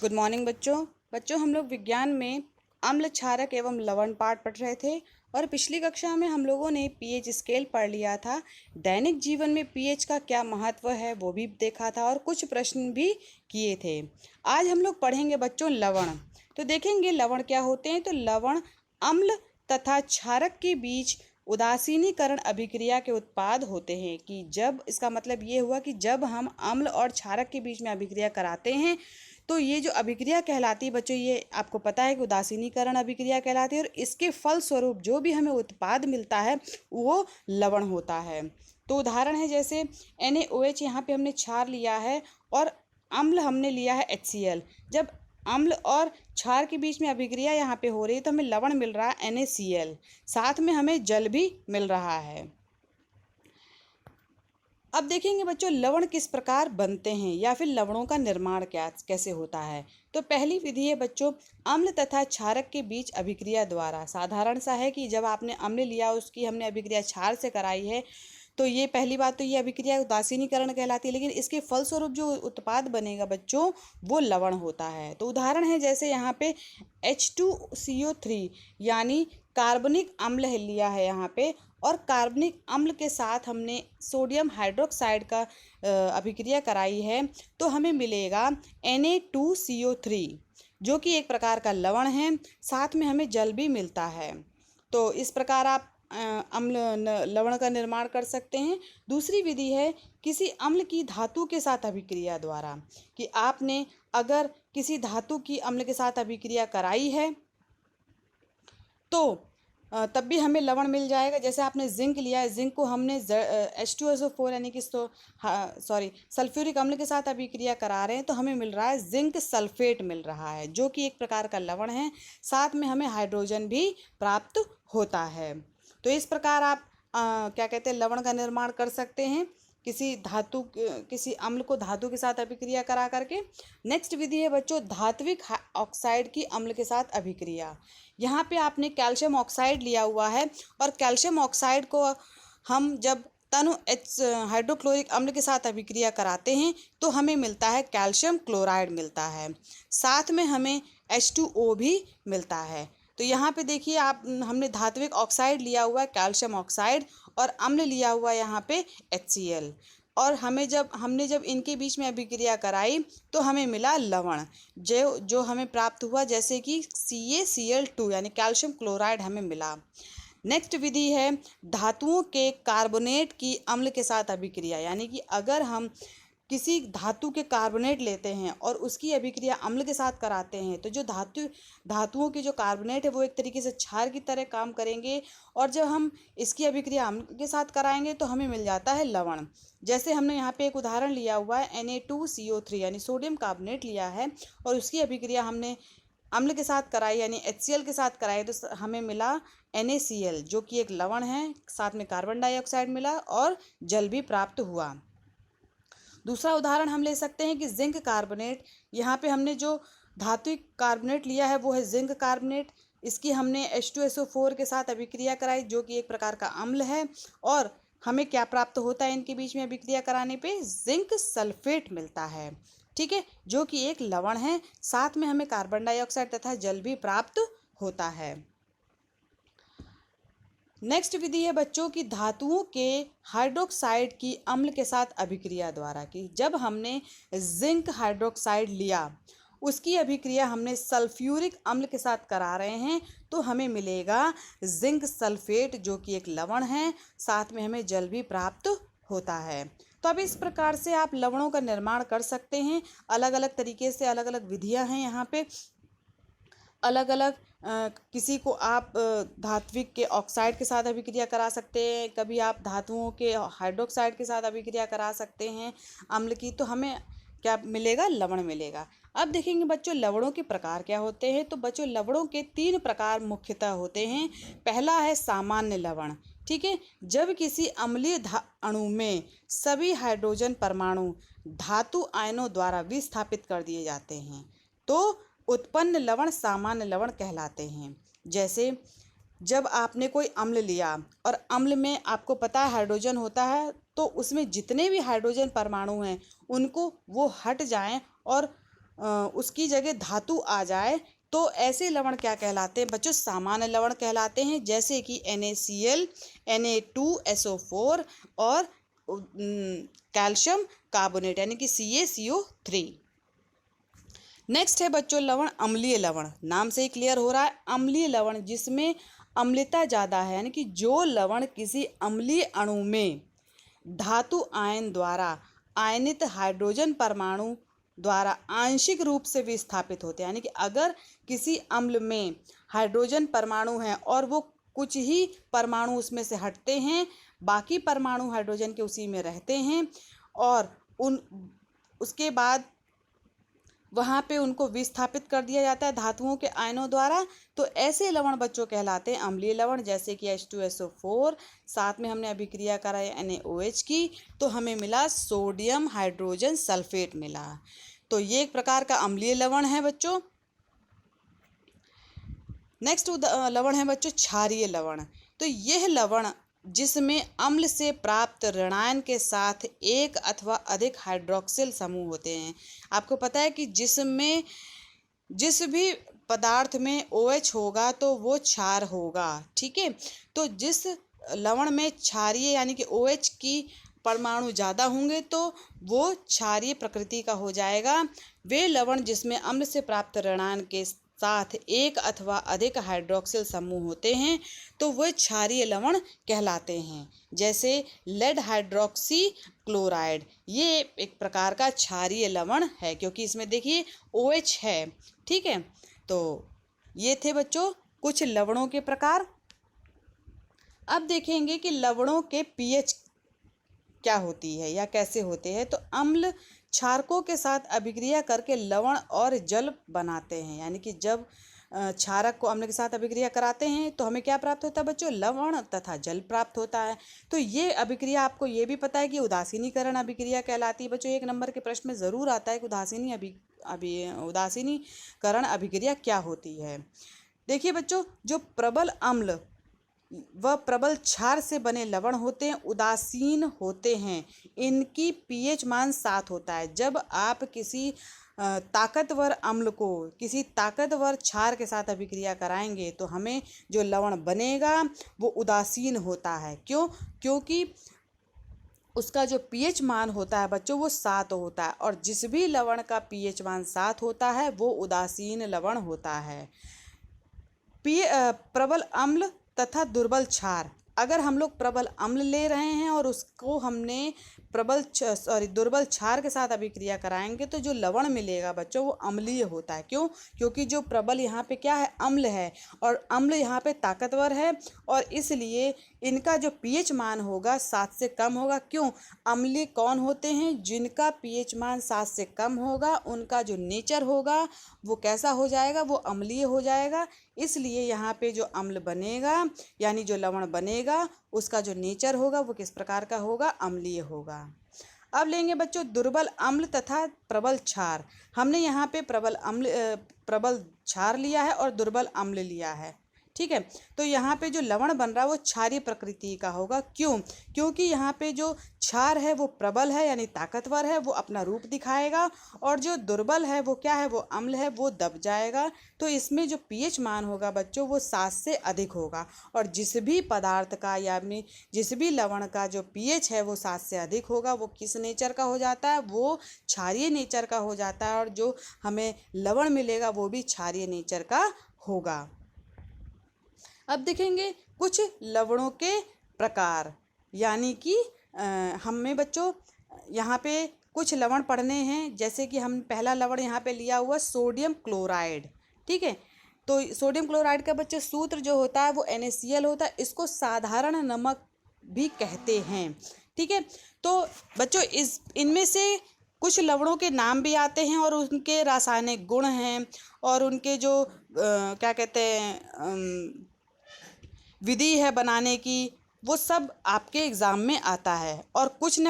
Good morning बच्चों हम लोग विज्ञान में अम्ल क्षारक एवं लवण पाठ पढ़ रहे थे और पिछली कक्षा में हम लोगों ने पीएच स्केल पढ़ लिया था। दैनिक जीवन में पीएच का क्या महत्व है वो भी देखा था और कुछ प्रश्न भी किए थे। आज हम लोग पढ़ेंगे बच्चों लवण। तो देखेंगे लवण क्या होते हैं। तो लवण अम्ल तथा क्षारक के बीच उदासीनीकरण अभिक्रिया के उत्पाद होते हैं। कि जब इसका मतलब ये हुआ कि जब हम अम्ल और क्षारक के बीच में अभिक्रिया कराते हैं तो ये जो अभिक्रिया कहलाती है बच्चों, ये आपको पता है कि उदासीनीकरण अभिक्रिया कहलाती है और इसके फलस्वरूप जो भी हमें उत्पाद मिलता है वो लवण होता है। तो उदाहरण है जैसे NaOH, यहाँ पे हमने क्षार लिया है और अम्ल हमने लिया है HCl। जब अम्ल और क्षार के बीच में अभिक्रिया यहाँ पे हो रही है तो हमें लवण मिल रहा है NaCl, साथ में हमें जल भी मिल रहा है। अब देखेंगे बच्चों लवण किस प्रकार बनते हैं या फिर लवणों का निर्माण कैसे होता है। तो पहली विधि है बच्चों अम्ल तथा क्षारक के बीच अभिक्रिया द्वारा। साधारण सा है कि जब आपने अम्ल लिया उसकी हमने अभिक्रिया क्षार से कराई है तो ये पहली बात तो ये अभिक्रिया उदासीनीकरण कहलाती है, लेकिन इसके फलस्वरूप जो उत्पाद बनेगा बच्चों वो लवण होता है। तो उदाहरण है जैसे यहाँ पे H2CO3 यानी कार्बनिक अम्ल लिया है यहाँ पे और कार्बनिक अम्ल के साथ हमने सोडियम हाइड्रोक्साइड का अभिक्रिया कराई है तो हमें मिलेगा Na2CO3 जो कि एक प्रकार का लवण है, साथ में हमें जल भी मिलता है। तो इस प्रकार आप लवण का निर्माण कर सकते हैं। दूसरी विधि है किसी अम्ल की धातु के साथ अभिक्रिया द्वारा। कि आपने अगर किसी धातु की अम्ल के साथ अभिक्रिया कराई है तो तब भी हमें लवण मिल जाएगा। जैसे आपने जिंक लिया है, जिंक को हमने H2SO4 यानी कि सल्फ्यूरिक अम्ल के साथ अभिक्रिया करा रहे हैं तो हमें मिल रहा है जिंक सल्फेट मिल रहा है जो कि एक प्रकार का लवण है, साथ में हमें हाइड्रोजन भी प्राप्त होता है। तो इस प्रकार आप क्या कहते हैं लवण का निर्माण कर सकते हैं किसी अम्ल को धातु के साथ अभिक्रिया करा करके। नेक्स्ट विधि है बच्चों धात्विक ऑक्साइड की अम्ल के साथ अभिक्रिया। यहाँ पे आपने कैल्शियम ऑक्साइड लिया हुआ है और कैल्शियम ऑक्साइड को हम जब तनु हाइड्रोक्लोरिक अम्ल के साथ अभिक्रिया कराते हैं तो हमें मिलता है कैल्शियम क्लोराइड मिलता है, साथ में हमें H2O भी मिलता है। तो यहाँ पे देखिए आप हमने धात्विक ऑक्साइड लिया हुआ है कैल्शियम ऑक्साइड और अम्ल लिया हुआ है यहाँ पे HCl और हमने जब इनके बीच में अभिक्रिया कराई तो हमें मिला लवण जो हमें प्राप्त हुआ, जैसे कि CaCl2 यानी कैल्शियम क्लोराइड हमें मिला। नेक्स्ट विधि है धातुओं के कार्बोनेट की अम्ल के साथ अभिक्रिया। यानी कि अगर हम किसी धातु के कार्बोनेट लेते हैं और उसकी अभिक्रिया अम्ल के साथ कराते हैं तो जो धातुओं के जो कार्बोनेट है वो एक तरीके से क्षार की तरह काम करेंगे और जब हम इसकी अभिक्रिया अम्ल के साथ कराएंगे तो हमें मिल जाता है लवण। जैसे हमने यहाँ पे एक उदाहरण लिया हुआ है Na2CO3 यानी सोडियम कार्बोनेट लिया है और उसकी अभिक्रिया हमने अम्ल के साथ कराई यानी HCl के साथ कराई तो हमें मिला NaCl जो कि एक लवण है, साथ में कार्बन डाइऑक्साइड मिला और जल भी प्राप्त हुआ। दूसरा उदाहरण हम ले सकते हैं कि जिंक कार्बोनेट। यहाँ पे हमने जो धात्विक कार्बोनेट लिया है वो है जिंक कार्बोनेट। इसकी हमने H2SO4 के साथ अभिक्रिया कराई जो कि एक प्रकार का अम्ल है और हमें क्या प्राप्त होता है इनके बीच में अभिक्रिया कराने पे जिंक सल्फेट मिलता है, ठीक है, जो कि एक लवण है, साथ में हमें कार्बन डाइऑक्साइड तथा जल भी प्राप्त होता है। नेक्स्ट विधि है बच्चों की धातुओं के हाइड्रोक्साइड की अम्ल के साथ अभिक्रिया द्वारा। कि जब हमने जिंक हाइड्रोक्साइड लिया उसकी अभिक्रिया हमने सल्फ्यूरिक अम्ल के साथ करा रहे हैं तो हमें मिलेगा जिंक सल्फेट जो कि एक लवण है, साथ में हमें जल भी प्राप्त होता है। तो अब इस प्रकार से आप लवणों का निर्माण कर सकते हैं। अलग अलग तरीके से अलग अलग विधियां हैं यहाँ पे, अलग अलग किसी को आप धात्विक के ऑक्साइड के साथ अभिक्रिया करा सकते हैं, कभी आप धातुओं के हाइड्रोक्साइड के साथ अभिक्रिया करा सकते हैं अम्ल की, तो हमें क्या मिलेगा लवण मिलेगा। अब देखेंगे बच्चों लवणों के प्रकार क्या होते हैं। तो बच्चों लवणों के 3 प्रकार मुख्यतः होते हैं। पहला है सामान्य लवण, ठीक है, जब किसी अम्लीय अणु में सभी हाइड्रोजन परमाणु धातु आयनों द्वारा विस्थापित कर दिए जाते हैं तो उत्पन्न लवण सामान्य लवण कहलाते हैं। जैसे जब आपने कोई अम्ल लिया और अम्ल में आपको पता है हाइड्रोजन होता है तो उसमें जितने भी हाइड्रोजन परमाणु हैं उनको वो हट जाएं और उसकी जगह धातु आ जाए तो ऐसे लवण क्या कहलाते हैं बच्चों? सामान्य लवण कहलाते हैं, जैसे कि NaCl, Na2SO4 और कैल्शियम कार्बोनेट यानी कि CaCO3। नेक्स्ट है बच्चों लवण अम्लीय लवण। नाम से ही क्लियर हो रहा है, अम्लीय लवण जिसमें अम्लता ज़्यादा है, यानी कि जो लवण किसी अम्लीय अणु में धातु आयन द्वारा आयनित हाइड्रोजन परमाणु द्वारा आंशिक रूप से विस्थापित होते हैं। यानी कि अगर किसी अम्ल में हाइड्रोजन परमाणु हैं और वो कुछ ही परमाणु उसमें से हटते हैं, बाकी परमाणु हाइड्रोजन के उसी में रहते हैं और उसके बाद वहाँ पे उनको विस्थापित कर दिया जाता है धातुओं के आयनों द्वारा, तो ऐसे लवण बच्चों कहलाते हैं अम्लीय लवण। जैसे कि H2SO4, साथ में हमने अभिक्रिया कराई NaOH की, तो हमें मिला सोडियम हाइड्रोजन सल्फेट मिला। तो ये एक प्रकार का अम्लीय लवण है बच्चों। नेक्स्ट लवण है बच्चों क्षारीय लवण। तो यह लवण जिसमें अम्ल से प्राप्त ऋणायन के साथ एक अथवा अधिक हाइड्रोक्सिल समूह होते हैं। आपको पता है कि जिसमें जिस भी पदार्थ में OH होगा तो वो क्षार होगा, ठीक है। तो जिस लवण में क्षारीय यानी कि OH की परमाणु ज़्यादा होंगे तो वो क्षारीय प्रकृति का हो जाएगा। वे लवण जिसमें अम्ल से प्राप्त ऋणायन के साथ एक अथवा अधिक हाइड्रोक्सिल समूह होते हैं तो वह क्षारीय लवण कहलाते हैं। जैसे लेड हाइड्रोक्सी क्लोराइड, ये एक प्रकार का क्षारीय लवण है क्योंकि इसमें देखिए OH है, ठीक है। तो ये थे बच्चों कुछ लवणों के प्रकार। अब देखेंगे कि लवणों के pH क्या होती है या कैसे होते हैं। तो अम्ल क्षारकों के साथ अभिक्रिया करके लवण और जल बनाते हैं। यानी कि जब क्षारक को अम्ल के साथ अभिक्रिया कराते हैं तो हमें क्या प्राप्त होता है बच्चों? लवण तथा जल प्राप्त होता है। तो ये अभिक्रिया आपको ये भी पता है कि उदासीनीकरण अभिक्रिया कहलाती है बच्चों। 1 नंबर के प्रश्न में ज़रूर आता है कि उदासीनीकरण अभिक्रिया क्या होती है। देखिए बच्चों, जो प्रबल अम्ल वह प्रबल क्षार से बने लवण होते हैं उदासीन होते हैं। इनकी pH मान 7 होता है। जब आप किसी ताकतवर अम्ल को किसी ताकतवर क्षार के साथ अभिक्रिया कराएंगे तो हमें जो लवण बनेगा वो उदासीन होता है। क्यों? क्योंकि उसका जो pH मान होता है बच्चों वो 7 होता है और जिस भी लवण का pH मान 7 होता है वो उदासीन लवण होता है। प्रबल अम्ल तथा दुर्बल क्षार, अगर हम लोग प्रबल अम्ल ले रहे हैं और उसको हमने दुर्बल क्षार के साथ अभिक्रिया कराएंगे तो जो लवण मिलेगा बच्चों वो अम्लीय होता है। क्यों? क्योंकि जो प्रबल यहाँ पे क्या है? अम्ल है और अम्ल यहाँ पे ताकतवर है और इसलिए इनका जो pH मान होगा 7 से कम होगा। क्यों? अम्लीय कौन होते हैं? जिनका pH मान 7 से कम होगा उनका जो नेचर होगा वो कैसा हो जाएगा? वो अम्लीय हो जाएगा। इसलिए यहाँ पे जो अम्ल बनेगा यानी जो लवण बनेगा उसका जो नेचर होगा वो किस प्रकार का होगा? अम्लीय होगा। अब लेंगे बच्चों दुर्बल अम्ल तथा प्रबल क्षार। हमने यहाँ पे प्रबल क्षार लिया है और दुर्बल अम्ल लिया है, ठीक है। तो यहाँ पे जो लवण बन रहा है वो क्षारीय प्रकृति का होगा। क्यों? क्योंकि यहाँ पे जो क्षार है वो प्रबल है यानी ताकतवर है, वो अपना रूप दिखाएगा और जो दुर्बल है वो क्या है? वो अम्ल है, वो दब जाएगा। तो इसमें जो pH मान होगा बच्चों वो 7 से अधिक होगा और जिस भी पदार्थ का यानी जिस भी लवण का जो pH है वो 7 से अधिक होगा वो किस नेचर का हो जाता है? वो क्षारीय नेचर का हो जाता है और जो हमें लवण मिलेगा वो भी क्षारीय नेचर का होगा। अब देखेंगे कुछ लवणों के प्रकार, यानी कि हमें बच्चों यहाँ पे कुछ लवण पढ़ने हैं। जैसे कि हम पहला लवण यहाँ पे लिया हुआ सोडियम क्लोराइड, ठीक है। तो सोडियम क्लोराइड का बच्चों सूत्र जो होता है वो NaCl होता है। इसको साधारण नमक भी कहते हैं, ठीक है। तो बच्चों इनमें से कुछ लवणों के नाम भी आते हैं और उनके रासायनिक गुण हैं और उनके जो क्या कहते हैं विधि है बनाने की, वो सब आपके एग्ज़ाम में आता है। और कोई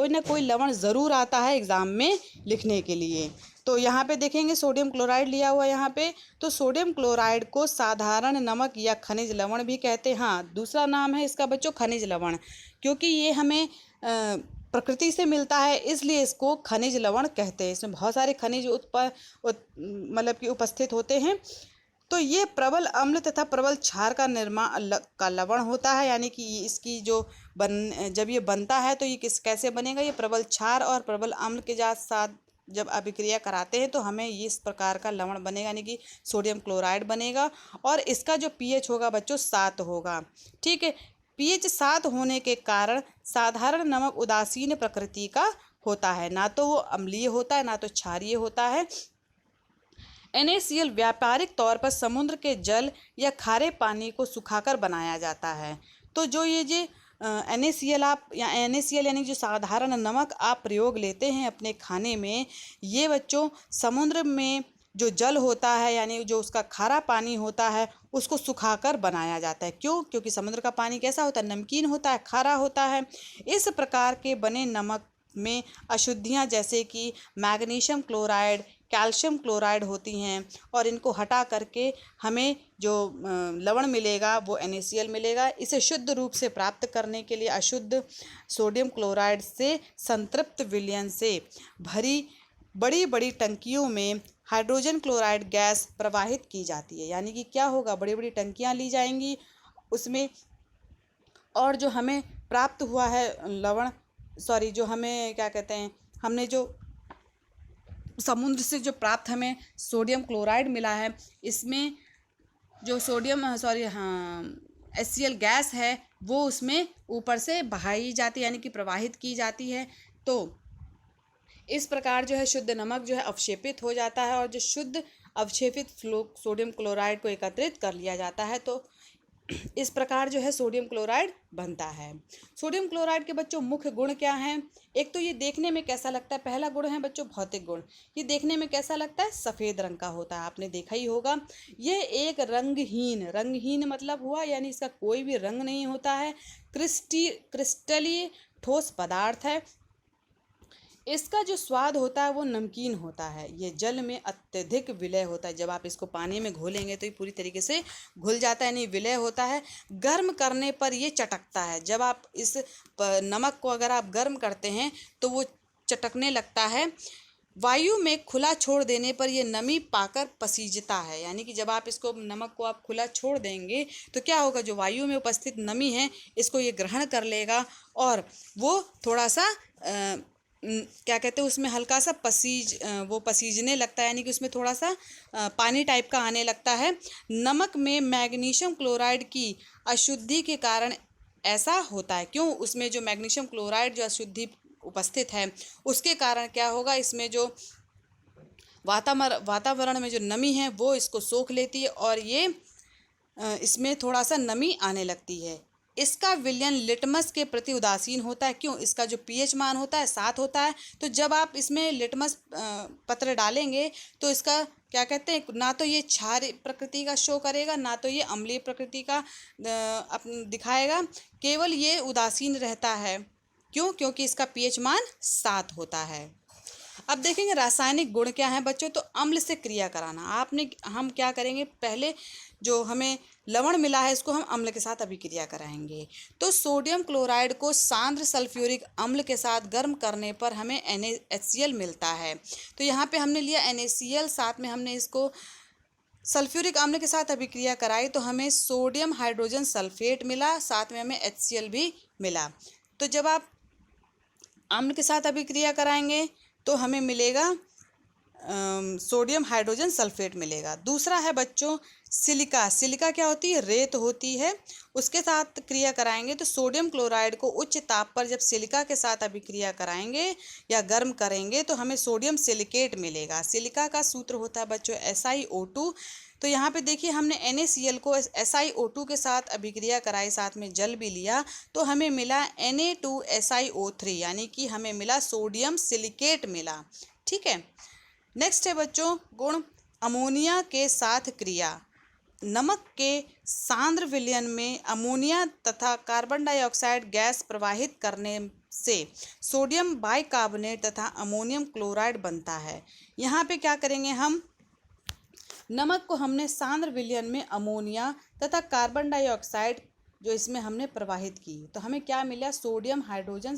ना कोई लवण ज़रूर आता है एग्ज़ाम में लिखने के लिए। तो यहाँ पे देखेंगे सोडियम क्लोराइड लिया हुआ यहाँ पे। तो सोडियम क्लोराइड को साधारण नमक या खनिज लवण भी कहते हैं। हाँ, दूसरा नाम है इसका बच्चों खनिज लवण, क्योंकि ये हमें प्रकृति से मिलता है, इसलिए इसको खनिज लवण कहते हैं। इसमें बहुत सारे खनिज मतलब कि उपस्थित होते हैं। तो ये प्रबल अम्ल तथा प्रबल क्षार का निर्माण का लवण होता है, यानी कि इसकी जो जब ये बनता है तो ये कैसे बनेगा, ये प्रबल क्षार और प्रबल अम्ल के साथ जब अभिक्रिया कराते हैं तो हमें ये इस प्रकार का लवण बनेगा, यानी कि सोडियम क्लोराइड बनेगा। और इसका जो पीएच होगा बच्चों 7 होगा। ठीक है, पीएच 7 होने के कारण साधारण नमक उदासीन प्रकृति का होता है, ना तो वो अम्लीय होता है ना तो क्षारीय होता है। NaCl व्यापारिक तौर पर समुद्र के जल या खारे पानी को सुखाकर बनाया जाता है। तो जो NaCl आप या NaCl यानी जो साधारण नमक आप प्रयोग लेते हैं अपने खाने में, ये बच्चों समुद्र में जो जल होता है यानी जो उसका खारा पानी होता है उसको सुखाकर बनाया जाता है। क्यों? क्योंकि समुद्र का पानी कैसा होता है, नमकीन होता है, खारा होता है। इस प्रकार के बने नमक में अशुद्धियाँ जैसे कि मैग्नीशियम क्लोराइड, कैल्शियम क्लोराइड होती हैं, और इनको हटा करके हमें जो लवण मिलेगा वो NaCl मिलेगा। इसे शुद्ध रूप से प्राप्त करने के लिए अशुद्ध सोडियम क्लोराइड से संतृप्त विलयन से भरी बड़ी बड़ी टंकियों में हाइड्रोजन क्लोराइड गैस प्रवाहित की जाती है। यानी कि क्या होगा, बड़ी बड़ी टंकियाँ ली जाएंगी उसमें, और जो हमें प्राप्त हुआ है लवण, जो हमें क्या कहते हैं, हमने जो समुद्र से जो प्राप्त हमें सोडियम क्लोराइड मिला है, इसमें जो HCl गैस है वो उसमें ऊपर से बहाई जाती है, यानी कि प्रवाहित की जाती है। तो इस प्रकार जो है शुद्ध नमक जो है अवक्षेपित हो जाता है, और जो शुद्ध अवक्षेपित सोडियम क्लोराइड को एकत्रित कर लिया जाता है। तो इस प्रकार जो है सोडियम क्लोराइड बनता है। सोडियम क्लोराइड के बच्चों मुख्य गुण क्या हैं? एक तो ये देखने में कैसा लगता है, पहला गुण है बच्चों भौतिक गुण। ये देखने में कैसा लगता है, सफ़ेद रंग का होता है, आपने देखा ही होगा। ये एक रंगहीन मतलब हुआ यानी इसका कोई भी रंग नहीं होता है, क्रिस्टलीय ठोस पदार्थ है। इसका जो स्वाद होता है वो नमकीन होता है। ये जल में अत्यधिक विलय होता है, जब आप इसको पानी में घोलेंगे तो ये पूरी तरीके से घुल जाता है, यानी विलय होता है। गर्म करने पर ये चटकता है। जब आप इस नमक को अगर आप गर्म करते हैं तो वो चटकने लगता है। वायु में खुला छोड़ देने पर ये नमी पाकर पसीजता है, यानी कि जब आप इसको नमक को आप खुला छोड़ देंगे तो क्या होगा, जो वायु में उपस्थित नमी है इसको ये ग्रहण कर लेगा, और वो थोड़ा सा क्या कहते हैं, उसमें हल्का सा वो पसीजने लगता है, यानी कि उसमें थोड़ा सा पानी टाइप का आने लगता है। नमक में मैग्नीशियम क्लोराइड की अशुद्धि के कारण ऐसा होता है। क्यों? उसमें जो मैग्नीशियम क्लोराइड जो अशुद्धि उपस्थित है उसके कारण क्या होगा, इसमें जो वातावरण में जो नमी है वो इसको सोख लेती है, और ये इसमें थोड़ा सा नमी आने लगती है। इसका विलयन लिटमस के प्रति उदासीन होता है। क्यों? इसका जो पीएच मान होता है 7 होता है। तो जब आप इसमें लिटमस पत्र डालेंगे तो इसका क्या कहते हैं, ना तो ये क्षार प्रकृति का शो करेगा, ना तो ये अम्लीय प्रकृति का दिखाएगा, केवल ये उदासीन रहता है। क्यों? क्योंकि इसका पीएच मान 7 होता है। अब देखेंगे रासायनिक गुण क्या है बच्चों। तो अम्ल से क्रिया कराना, हम क्या करेंगे, पहले जो हमें लवण मिला है इसको हम अम्ल के साथ अभिक्रिया कराएंगे। तो सोडियम क्लोराइड को सांद्र सल्फ्यूरिक अम्ल के साथ गर्म करने पर हमें NaHCl मिलता है। तो यहाँ पे हमने लिया NaCl, साथ में हमने इसको सल्फ्यूरिक अम्ल के साथ अभिक्रिया कराई तो हमें सोडियम हाइड्रोजन सल्फेट मिला, साथ में हमें HCl भी मिला। तो जब आप अम्ल के साथ अभिक्रिया कराएंगे तो हमें मिलेगा सोडियम हाइड्रोजन सल्फेट मिलेगा। दूसरा है बच्चों सिलिका क्या होती है, रेत होती है। उसके साथ क्रिया कराएंगे तो सोडियम क्लोराइड को उच्च ताप पर जब सिलिका के साथ अभिक्रिया कराएंगे या गर्म करेंगे तो हमें सोडियम सिलिकेट मिलेगा। सिलिका का सूत्र होता है बच्चों SiO2। तो यहाँ पे देखिए हमने NaCl को SiO2 के साथ अभिक्रिया कराई, साथ में जल भी लिया, तो हमें मिला Na2SiO3, यानी कि हमें मिला सोडियम सिलिकेट मिला। ठीक है, नेक्स्ट है बच्चों गुण अमोनिया के साथ क्रिया। नमक के सांद्र विलयन में अमोनिया तथा कार्बन डाइऑक्साइड गैस प्रवाहित करने से सोडियम बाइकार्बोनेट तथा अमोनियम क्लोराइड बनता है। यहाँ पे क्या करेंगे, हम नमक को हमने सांद्र विलयन में अमोनिया तथा कार्बन डाइऑक्साइड जो इसमें हमने प्रवाहित की। तो हमें क्या मिला, सोडियम हाइड्रोजन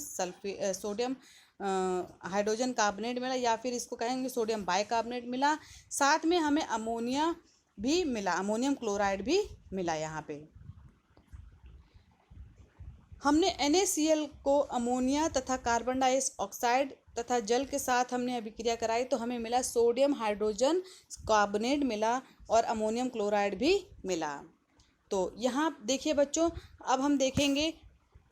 कार्बोनेट मिला, या फिर इसको कहेंगे सोडियम बाइकार्बोनेट मिला। साथ में हमें अमोनिया भी मिला, अमोनियम क्लोराइड भी मिला। यहाँ पे हमने NaCl को अमोनिया तथा कार्बन डाइऑक्साइड तथा जल के साथ हमने अभिक्रिया कराई, तो हमें मिला सोडियम हाइड्रोजन कार्बोनेट मिला और अमोनियम क्लोराइड भी मिला। तो यहाँ देखिए बच्चों, अब हम देखेंगे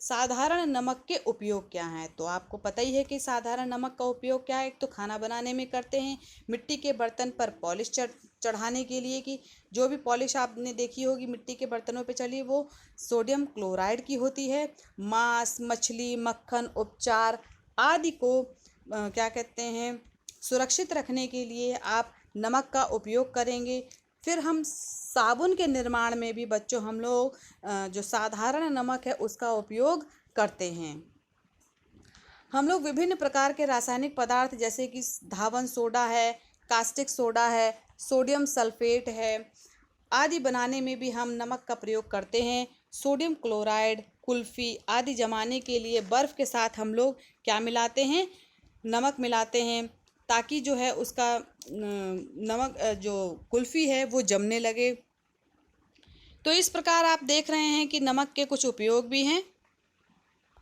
साधारण नमक के उपयोग क्या हैं। तो आपको पता ही है कि साधारण नमक का उपयोग क्या है। एक तो खाना बनाने में करते हैं, मिट्टी के बर्तन पर पॉलिश चढ़ाने के लिए, कि जो भी पॉलिश आपने देखी होगी मिट्टी के बर्तनों पे चली, वो सोडियम क्लोराइड की होती है। मांस, मछली, मक्खन, उपचार आदि को क्या कहते हैं, सुरक्षित रखने के लिए आप नमक का उपयोग करेंगे। फिर हम साबुन के निर्माण में भी बच्चों हम लोग जो साधारण नमक है उसका उपयोग करते हैं। हम लोग विभिन्न प्रकार के रासायनिक पदार्थ जैसे कि धावन सोडा है, कास्टिक सोडा है, सोडियम सल्फेट है आदि बनाने में भी हम नमक का प्रयोग करते हैं। सोडियम क्लोराइड, कुल्फ़ी आदि जमाने के लिए बर्फ़ के साथ हम लोग क्या मिलाते हैं, नमक मिलाते हैं, ताकि जो है उसका नमक जो कुल्फ़ी है वो जमने लगे। तो इस प्रकार आप देख रहे हैं कि नमक के कुछ उपयोग भी हैं